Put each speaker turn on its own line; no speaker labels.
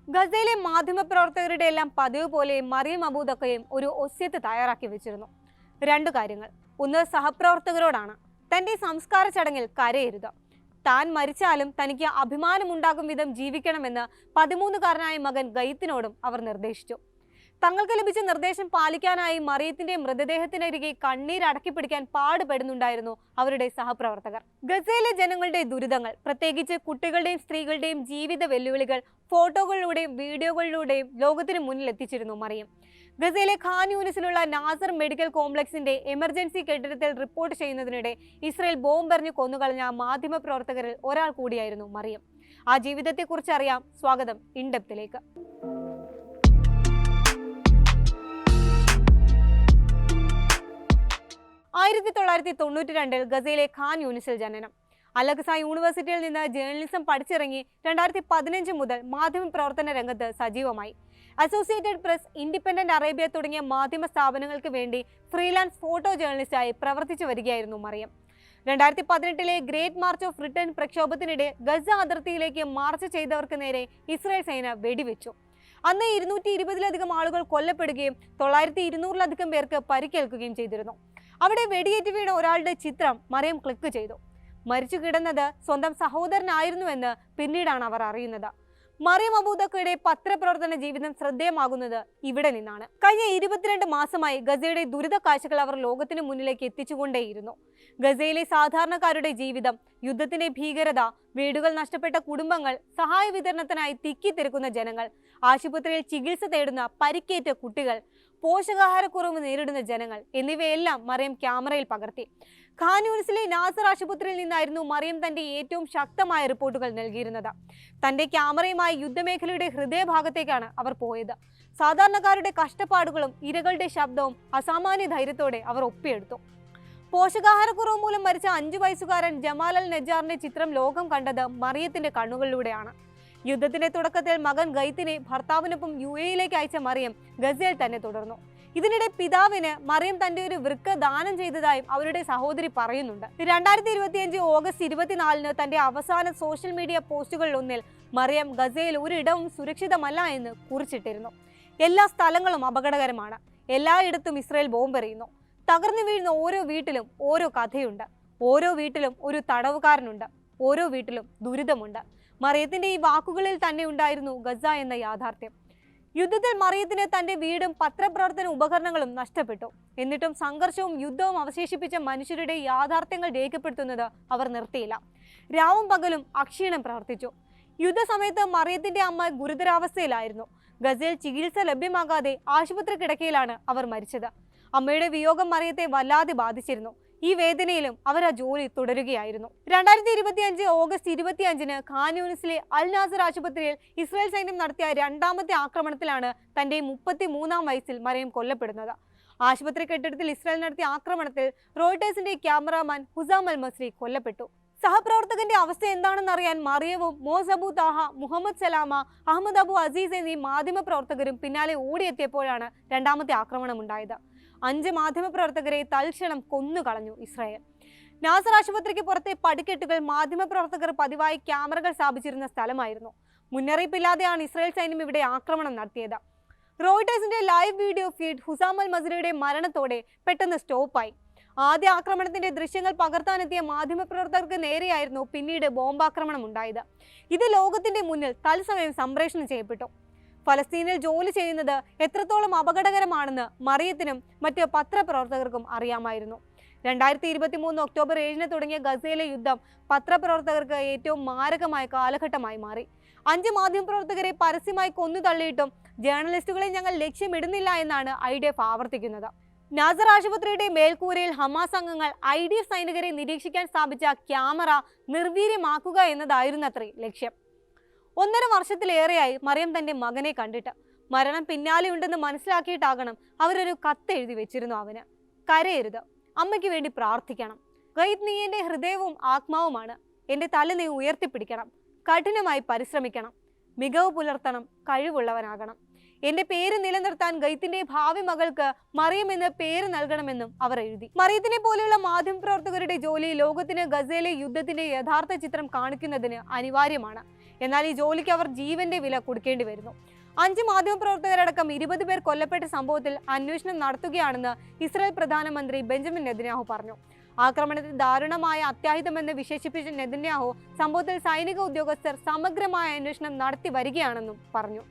ഗസയിലെ മാധ്യമപ്രവർത്തകരുടെ എല്ലാം പതിവ് പോലെ മറിയം അബൂദക്കയും ഒരു ഒസ്യത്ത് തയ്യാറാക്കി വെച്ചിരുന്നു. രണ്ടു കാര്യങ്ങൾ. ഒന്ന്, സഹപ്രവർത്തകരോടാണ്. തന്റെ സംസ്കാര ചടങ്ങിൽ കരയരുത്. താൻ മരിച്ചാലും തനിക്ക് അഭിമാനമുണ്ടാകും വിധം ജീവിക്കണമെന്ന് 13കാരനായ മകൻ ഗൈത്തിനോടും അവർ നിർദ്ദേശിച്ചു. തങ്ങൾക്ക് ലഭിച്ച നിർദ്ദേശം പാലിക്കാനായി മറിയത്തിന്റെ മൃതദേഹത്തിനരികെ കണ്ണീരടക്കി പിടിക്കാൻ പാടുപെടുന്നുണ്ടായിരുന്നു അവരുടെ സഹപ്രവർത്തകർ. ഗസയിലെ ജനങ്ങളുടെ ദുരിതങ്ങൾ, പ്രത്യേകിച്ച് കുട്ടികളുടെയും സ്ത്രീകളുടെയും ജീവിത വെല്ലുവിളികൾ ഫോട്ടോകളിലൂടെയും വീഡിയോകളിലൂടെയും ലോകത്തിന് മുന്നിൽ എത്തിച്ചിരുന്നു മറിയം. ഗസയിലെ ഖാൻ യൂനിസിലുള്ള നാസർ മെഡിക്കൽ കോംപ്ലക്സിന്റെ എമർജൻസി കെട്ടിടത്തിൽ റിപ്പോർട്ട് ചെയ്യുന്നതിനിടെ ഇസ്രയേൽ ബോംബെറിഞ്ഞ് കൊന്നുകളഞ്ഞ മാധ്യമപ്രവർത്തകരിൽ ഒരാൾ കൂടിയായിരുന്നു മറിയം. ആ ജീവിതത്തെക്കുറിച്ച് അറിയാം. സ്വാഗതം ഇൻഡെപ്തിലേക്ക്. 1992 ഗസയിലെ ഖാൻ യൂനിസിൽ ജനനം. അൽ-അഖ്സ യൂണിവേഴ്സിറ്റിയിൽ നിന്ന് ജേർണലിസം പഠിച്ചിറങ്ങി 2015 മുതൽ മാധ്യമപ്രവർത്തന രംഗത്ത് സജീവമായി. അസോസിയേറ്റഡ് പ്രസ്, ഇൻഡിപെൻഡന്റ് അറേബ്യ തുടങ്ങിയ മാധ്യമ സ്ഥാപനങ്ങൾക്ക് വേണ്ടി ഫ്രീലാൻസ് ഫോട്ടോ ജേർണലിസ്റ്റായി പ്രവർത്തിച്ചു വരികയായിരുന്നു Mariam. 2018 great march of return പ്രക്ഷോഭത്തിനിടെ ഗസ അതിർത്തിയിലേക്ക് മാർച്ച് ചെയ്തവർക്ക് നേരെ ഇസ്രായേൽ സേന വെടിവെച്ചു. അന്ന് 220-ലധികം ആളുകൾ കൊല്ലപ്പെടുകയും 900-200-ലധികം പേർക്ക് പരിക്കേൽക്കുകയും ചെയ്തിരുന്നു. അവിടെ വെടിയേറ്റ് വീണ ഒരാളുടെ ചിത്രം മറിയം ക്ലിക്ക് ചെയ്തു. മരിച്ചു കിടന്നത് സ്വന്തം സഹോദരനായിരുന്നുവെന്ന് പിന്നീടാണ് അവർ അറിയുന്നത്. മറിയം അബൂദക്കയുടെ പത്രപ്രവർത്തന ജീവിതം ശ്രദ്ധേയമാകുന്നത് ഇവിടെ നിന്നാണ്. കഴിഞ്ഞ 22 മാസമായി ഗസയുടെ ദുരിത കാഴ്ചകൾ അവർ ലോകത്തിന് മുന്നിലേക്ക് എത്തിച്ചുകൊണ്ടേയിരുന്നു. ഗസയിലെ സാധാരണക്കാരുടെ ജീവിതം, യുദ്ധത്തിന്റെ ഭീകരത, വീടുകൾ നഷ്ടപ്പെട്ട കുടുംബങ്ങൾ, സഹായ വിതരണത്തിനായി തിക്കിത്തിരക്കുന്ന ജനങ്ങൾ, ആശുപത്രിയിൽ ചികിത്സ തേടുന്ന പരിക്കേറ്റ കുട്ടികൾ, പോഷകാഹാരക്കുറവ് നേരിടുന്ന ജനങ്ങൾ എന്നിവയെല്ലാം മറിയം ക്യാമറയിൽ പകർത്തി. ഖാൻ യൂനിസിലെ നാസർ ആശുപത്രിയിൽ നിന്നായിരുന്നു മറിയം തന്റെ ഏറ്റവും ശക്തമായ റിപ്പോർട്ടുകൾ നൽകിയിരുന്നത്. തന്റെ ക്യാമറയുമായി യുദ്ധമേഖലയുടെ ഹൃദയഭാഗത്തേക്കാണ് അവർ പോയത്. സാധാരണക്കാരുടെ കഷ്ടപ്പാടുകളും ഇരകളുടെ ശബ്ദവും അസാമാന്യ ധൈര്യത്തോടെ അവർ ഒപ്പിയെടുത്തു. പോഷകാഹാരക്കുറവ് മൂലം മരിച്ച 5 വയസ്സുകാരൻ ജമാൽ അൽ നജാറിന്റെ ചിത്രം ലോകം കണ്ടത് മറിയത്തിന്റെ കണ്ണുകളിലൂടെയാണ്. യുദ്ധത്തിന്റെ തുടക്കത്തിൽ മകൻ ഗൈത്തിനെ ഭർത്താവിനൊപ്പം UAE-ലേക്ക് അയച്ച മറിയം ഗസയിൽ തന്നെ തുടർന്നു. ഇതിനിടെ പിതാവിന് മറിയം തന്റെ ഒരു വൃക്ക ദാനം ചെയ്തതായും അവരുടെ സഹോദരി പറയുന്നുണ്ട്. 2025 ഓഗസ്റ്റ് 24-ന് തന്റെ അവസാന സോഷ്യൽ മീഡിയ പോസ്റ്റുകളിൽ ഒന്നിൽ മറിയം ഗസയിൽ ഒരിടവും സുരക്ഷിതമല്ല എന്ന് കുറിച്ചിട്ടിരുന്നു. എല്ലാ സ്ഥലങ്ങളും അപകടകരമാണ്. എല്ലായിടത്തും ഇസ്രായേൽ ബോംബെറിയുന്നു. തകർന്നു വീഴുന്ന ഓരോ വീട്ടിലും ഓരോ കഥയുണ്ട്. ഓരോ വീട്ടിലും ഒരു തടവുകാരനുണ്ട്. ഓരോ വീട്ടിലും ദുരിതമുണ്ട്. മറിയത്തിന്റെ ഈ വാക്കുകളിൽ തന്നെ ഉണ്ടായിരുന്നു ഗസ എന്ന യാഥാർത്ഥ്യം. യുദ്ധത്തിൽ മറിയത്തിന് തന്റെ വീടും പത്രപ്രവർത്തന ഉപകരണങ്ങളും നഷ്ടപ്പെട്ടു. എന്നിട്ടും സംഘർഷവും യുദ്ധവും അവശേഷിപ്പിച്ച മനുഷ്യരുടെ യാഥാർത്ഥ്യങ്ങൾ രേഖപ്പെടുത്തുന്നത് അവർ നിർത്തിയില്ല. രാവും പകലും അക്ഷീണം പ്രവർത്തിച്ചു. യുദ്ധസമയത്ത് മറിയത്തിന്റെ അമ്മ ഗുരുതരാവസ്ഥയിലായിരുന്നു. ഗസയിൽ ചികിത്സ ലഭ്യമാകാതെ ആശുപത്രി കിടക്കയിലാണ് അവർ മരിച്ചത്. അമ്മയുടെ വിയോഗം മറിയത്തെ വല്ലാതെ ബാധിച്ചിരുന്നു. ഈ വേദനയിലും അവർ ആ ജോലി തുടരുകയായിരുന്നു. 2025 ഓഗസ്റ്റ് 25-ന് ഖാൻ യൂനിസിലെ അൽ നാസർ ആശുപത്രിയിൽ ഇസ്രായേൽ സൈന്യം നടത്തിയ 2ാമത്തെ ആക്രമണത്തിലാണ് തന്റെ 33-ാം വയസ്സിൽ മറിയം കൊല്ലപ്പെടുന്നത്. ആശുപത്രി കെട്ടിടത്തിൽ ഇസ്രായേൽ നടത്തിയ ആക്രമണത്തിൽ റോയിട്ടേഴ്സിന്റെ ക്യാമറാമാൻ ഹുസാം അൽ മസ്രി കൊല്ലപ്പെട്ടു. സഹപ്രവർത്തകന്റെ അവസ്ഥ എന്താണെന്നറിയാൻ മറിയവും മോസ് അബു താഹ, മുഹമ്മദ് സലാമ, അഹമ്മദ് അബു അസീസ് എന്നീ മാധ്യമപ്രവർത്തകരും പിന്നാലെ ഓടിയെത്തിയപ്പോഴാണ് 2ാമത്തെ ആക്രമണം ഉണ്ടായത്. 5 മാധ്യമപ്രവർത്തകരെ തൽക്ഷണം കൊന്നുകളഞ്ഞു ഇസ്രായേൽ. നാസർ ആശുപത്രിക്ക് പുറത്തെ പടിക്കെട്ടുകൾ മാധ്യമപ്രവർത്തകർ പതിവായി ക്യാമറകൾ സ്ഥാപിച്ചിരുന്ന സ്ഥലമായിരുന്നു. മുന്നറിയിപ്പില്ലാതെയാണ് ഇസ്രായേൽ സൈന്യം ഇവിടെ ആക്രമണം നടത്തിയത്. റോയിട്ടേഴ്സിന്റെ ലൈവ് വീഡിയോ ഫീഡ് ഹുസാം അൽ മസ്രിയുടെ മരണത്തോടെ പെട്ടെന്ന് സ്റ്റോപ്പായി. ആദ്യ ആക്രമണത്തിന്റെ ദൃശ്യങ്ങൾ പകർത്താനെത്തിയ മാധ്യമപ്രവർത്തകർക്ക് നേരെയായിരുന്നു പിന്നീട് ബോംബാക്രമണം ഉണ്ടായത്. ഇത് ലോകത്തിന്റെ മുന്നിൽ തത്സമയം സംപ്രേഷണം ചെയ്യപ്പെട്ടു. ഫലസ്തീനിൽ ജോലി ചെയ്യുന്നത് എത്രത്തോളം അപകടകരമാണെന്ന് മറിയത്തിനും മറ്റ് പത്രപ്രവർത്തകർക്കും അറിയാമായിരുന്നു. 2023 ഒക്ടോബർ 7-ന് തുടങ്ങിയ ഗസയിലെ യുദ്ധം പത്രപ്രവർത്തകർക്ക് ഏറ്റവും മാരകമായ കാലഘട്ടമായി മാറി. 5 മാധ്യമപ്രവർത്തകരെ പരസ്യമായി കൊന്നു തള്ളിയിട്ടും ജേർണലിസ്റ്റുകളെ ഞങ്ങൾ ലക്ഷ്യമിടുന്നില്ല എന്നാണ് IDF ആവർത്തിക്കുന്നത്. നാസർ ആശുപത്രിയുടെ മേൽക്കൂരയിൽ ഹമാസ് അംഗങ്ങൾ IDF സൈനികരെ നിരീക്ഷിക്കാൻ സ്ഥാപിച്ച ക്യാമറ നിർവീര്യമാക്കുക എന്നതായിരുന്നത്രേ ലക്ഷ്യം. 1.5 വർഷത്തിലേറെയായി മറിയം തന്റെ മകനെ കണ്ടിട്ട്. മരണം പിന്നാലെയുണ്ടെന്ന് മനസ്സിലാക്കിയിട്ടാകണം അവരൊരു കത്ത് എഴുതി വെച്ചിരുന്നു അവന്. കരയരുത്, അമ്മയ്ക്ക് വേണ്ടി പ്രാർത്ഥിക്കണം. ഗൈത്ത്, നീ എന്റെ ഹൃദയവും ആത്മാവുമാണ്. എന്റെ തല നീ ഉയർത്തിപ്പിടിക്കണം. കഠിനമായി പരിശ്രമിക്കണം. മികവ് പുലർത്തണം. കഴിവുള്ളവനാകണം. എന്റെ പേര് നിലനിർത്താൻ ഗൈത്തിന്റെ ഭാവി മകൾക്ക് മറിയം എന്ന് പേര് നൽകണമെന്നും അവർ എഴുതി. മറിയത്തിനെ പോലെയുള്ള മാധ്യമപ്രവർത്തകരുടെ ജോലി ലോകത്തിന് ഗസയിലെ യുദ്ധത്തിന്റെ യഥാർത്ഥ ചിത്രം കാണിക്കുന്നതിന് അനിവാര്യമാണ്. എന്നാൽ ഈ ജോലിക്ക് അവർ ജീവന്റെ വില കൊടുക്കേണ്ടി വരുന്നു. 5 മാധ്യമപ്രവർത്തകരടക്കം 20 പേർ കൊല്ലപ്പെട്ട സംഭവത്തിൽ അന്വേഷണം നടത്തുകയാണെന്ന് ഇസ്രായേൽ പ്രധാനമന്ത്രി ബെഞ്ചമിൻ നെതന്യാഹു പറഞ്ഞു. ആക്രമണത്തിൽ ദാരുണമായ അത്യാഹിതമെന്ന് വിശേഷിപ്പിച്ച നെതന്യാഹു സംഭവത്തിൽ സൈനിക ഉദ്യോഗസ്ഥർ സമഗ്രമായ അന്വേഷണം നടത്തി വരികയാണെന്നും പറഞ്ഞു.